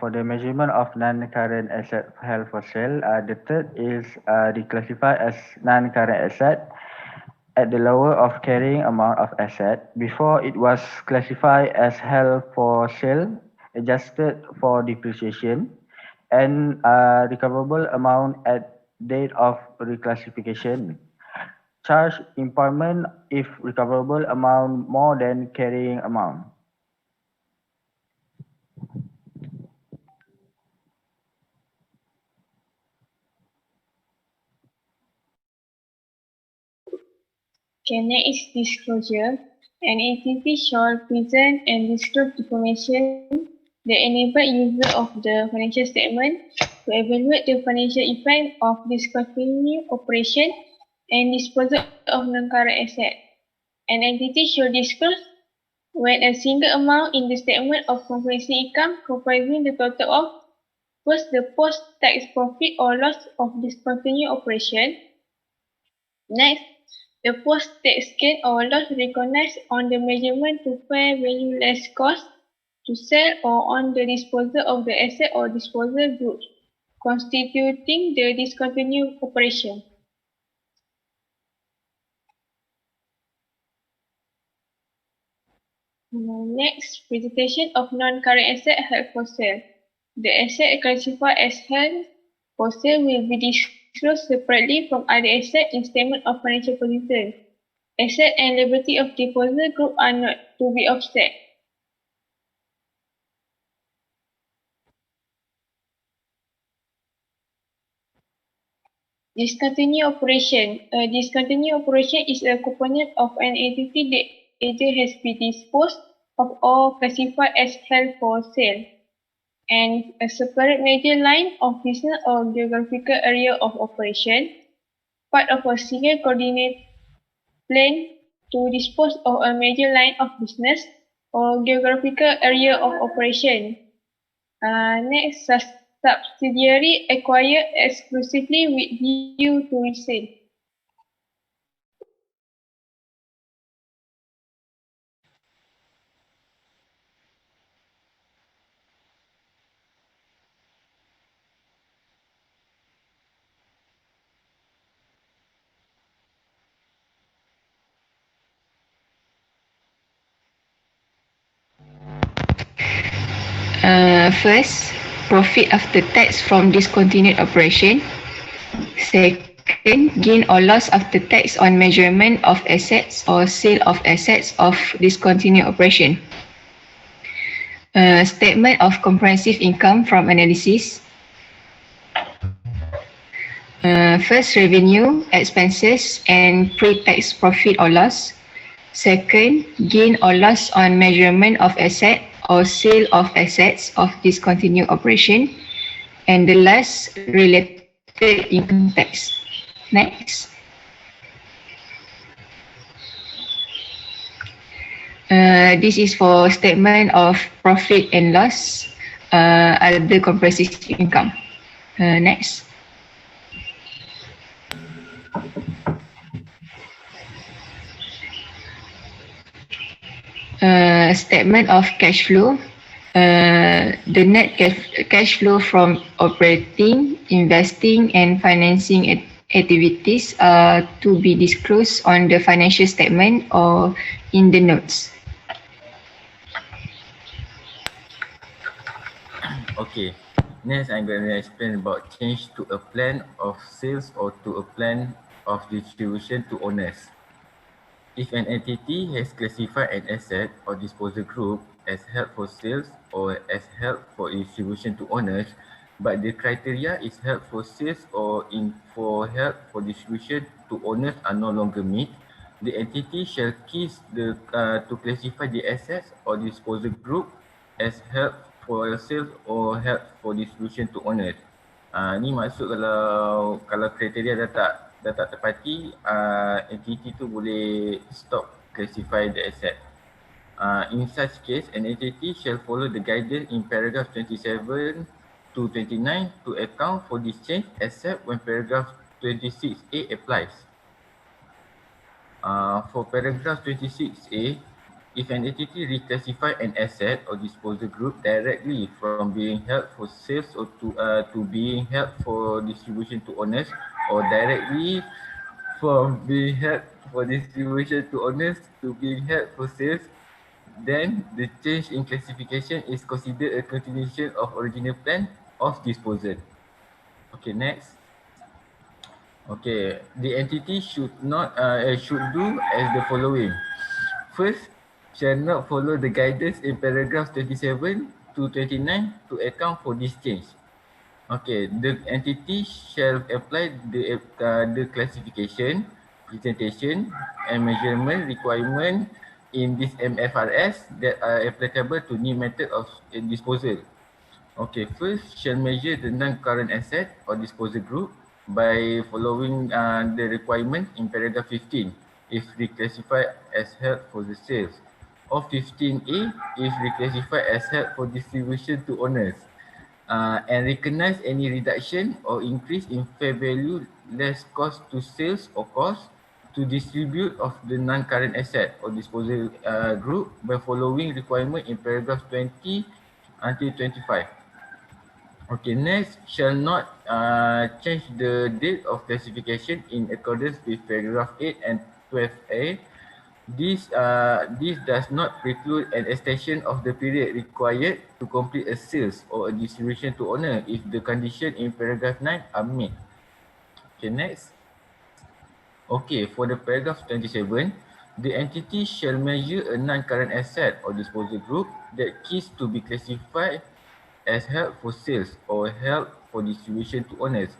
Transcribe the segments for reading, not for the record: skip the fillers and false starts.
For the measurement of non-current asset held for sale, the third is reclassified as non-current asset at the lower of carrying amount of asset. Before it was classified as held for sale, adjusted for depreciation, and recoverable amount at date of reclassification. Charge impairment if recoverable amount more than carrying amount. Okay, next is disclosure. An entity shall present and disclose information that enable user of the financial statement to evaluate the financial effect of discontinued operation and disposal of non-current asset. An entity shall disclose when a single amount in the statement of comprehensive income comprising the total of first the post-tax profit or loss of discontinued operation. Next, the post-tax gain or loss recognized on the measurement to fair value less cost to sell or on the disposal of the asset or disposal goods constituting the discontinued operation. Next, presentation of non-current asset held for sale. The asset classified as held for sale will be disclosed separately from other assets in statement of financial position. Asset and liability of deposit group are not to be offset. Discontinued operation. A discontinued operation is a component of an entity that either has been disposed of or classified as held for sale, and a separate major line of business or geographical area of operation, part of a single coordinate plan to dispose of a major line of business or geographical area of operation. Next, subsidiary acquired exclusively with view to resale. First, profit after tax from discontinued operation. Second, gain or loss after tax on measurement of assets or sale of assets of discontinued operation. Statement of comprehensive income from analysis. First, revenue, expenses, and pre-tax profit or loss. Second, gain or loss on measurement of asset or sale of assets of discontinued operation. And the last, related income tax. Next. This is for statement of profit and loss, other comprehensive income. Next. Statement of cash flow. The net cash flow from operating, investing, and financing activities are to be disclosed on the financial statement or in the notes. Okay, next I'm going to explain about change to a plan of sales or to a plan of distribution to owners. If an entity has classified an asset or disposal group as held for sales or as held for distribution to owners, but the criteria is held for sales or for held for distribution to owners are no longer met, the entity shall cease to classify the assets or disposal group as held for sales or held for distribution to owners. Ni maksud kalau kriteria dah tak tepati, entity tu boleh stop classify the asset. In such case, an entity shall follow the guidance in paragraph 27 to 29 to account for this change except when paragraph 26A applies. For paragraph 26A, If an entity reclassify an asset or disposal group directly from being held for sales or to being held for distribution to owners, or directly from being held for distribution to owners to being held for sales, then the change in classification is considered a continuation of original plan of disposal. Okay, next. Okay, the entity should do as the following. First, shall not follow the guidance in paragraphs 27 to 29 to account for this change. Okay, the entity shall apply the classification, presentation, and measurement requirement in this MFRS that are applicable to new method of disposal. Okay, first shall measure the non-current asset or disposal group by following the requirement in paragraph 15 if reclassified as held for the sales, or 15A if reclassified as held for distribution to owners, and recognize any reduction or increase in fair value less cost to sales or cost to distribute of the non-current asset or disposal group by following requirement in paragraph 20 until 25. Okay, next shall not change the date of classification in accordance with paragraph 8 and 12A. This does not preclude an extension of the period required to complete a sales or a distribution to owner if the condition in paragraph 9 are met. Okay, next. Okay, for the paragraph 27, the entity shall measure a non-current asset or disposal group that is to be classified as held for sales or held for distribution to owners,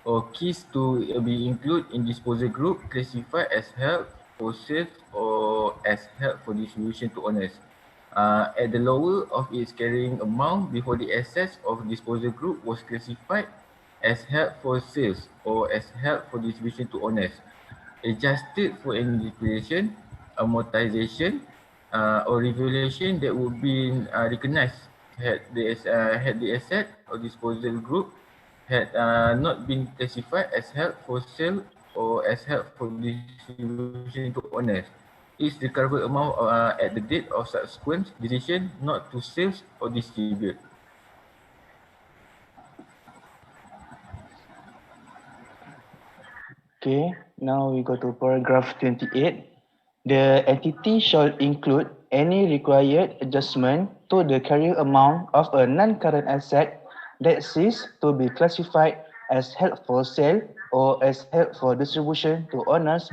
or keys to be included in disposal group classified as held for sales or as held for distribution to owners at the lower of its carrying amount before the assets of disposal group was classified as held for sales or as held for distribution to owners, adjusted for any depreciation, amortization, or revaluation that would be recognized had the asset or disposal group had not been classified as held for sale or as held for distribution to owners. Is recoverable amount at the date of subsequent decision not to sales or distribute. Okay, now we go to paragraph 28. The entity shall include any required adjustment to the carrying amount of a non-current asset that ceased to be classified as held for sale or as held for distribution to owners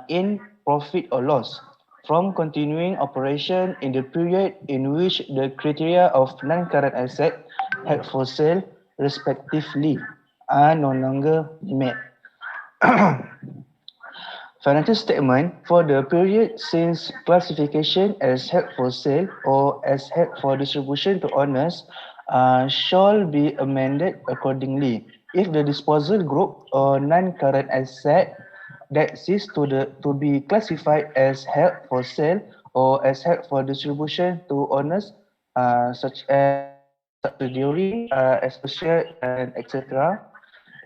in profit or loss from continuing operation in the period in which the criteria of non-current asset held for sale respectively are no longer met. Financial statement for the period since classification as held for sale or as held for distribution to owners shall be amended accordingly if the disposal group or non-current asset that ceased to be classified as held for sale or as held for distribution to owners such as subsidiary, associate, and etc.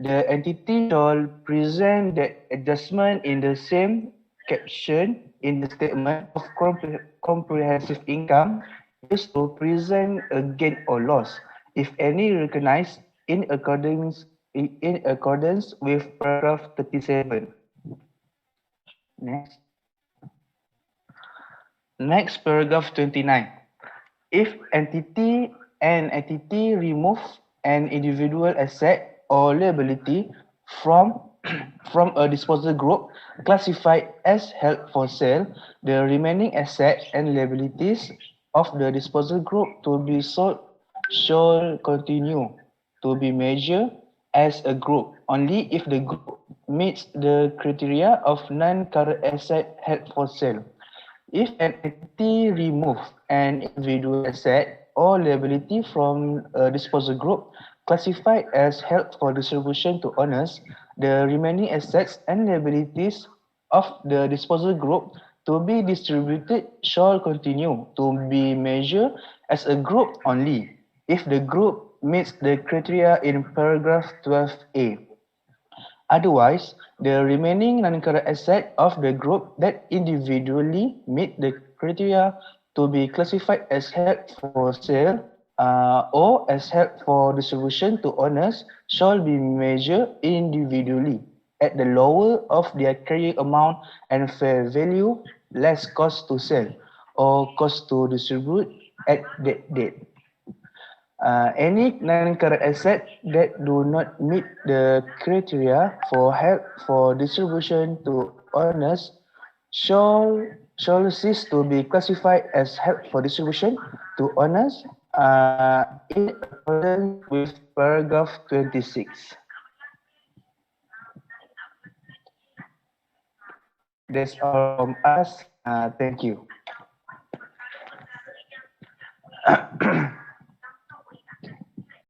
The entity shall present the adjustment in the same caption in the statement of comprehensive income used to present a gain or loss, if any, recognized in accordance with paragraph 37. Next. Next, paragraph 29. If an entity remove an individual asset or liability from from a disposal group classified as held for sale, the remaining assets and liabilities of the disposal group to be sold shall continue to be measured as a group only if the group meets the criteria of non-current asset held for sale. If an entity removes an individual asset or liability from a disposal group classified as held for distribution to owners, the remaining assets and liabilities of the disposal group to be distributed shall continue to be measured as a group only if the group meets the criteria in paragraph 12A. Otherwise, the remaining non-current asset of the group that individually meet the criteria to be classified as held for sale or as held for distribution to owners shall be measured individually at the lower of their carrying amount and fair value less cost to sell or cost to distribute at that date. Any non-current asset that do not meet the criteria for held for distribution to owners shall cease to be classified as held for distribution to owners in accordance with paragraph 26. That's all from us. Thank you.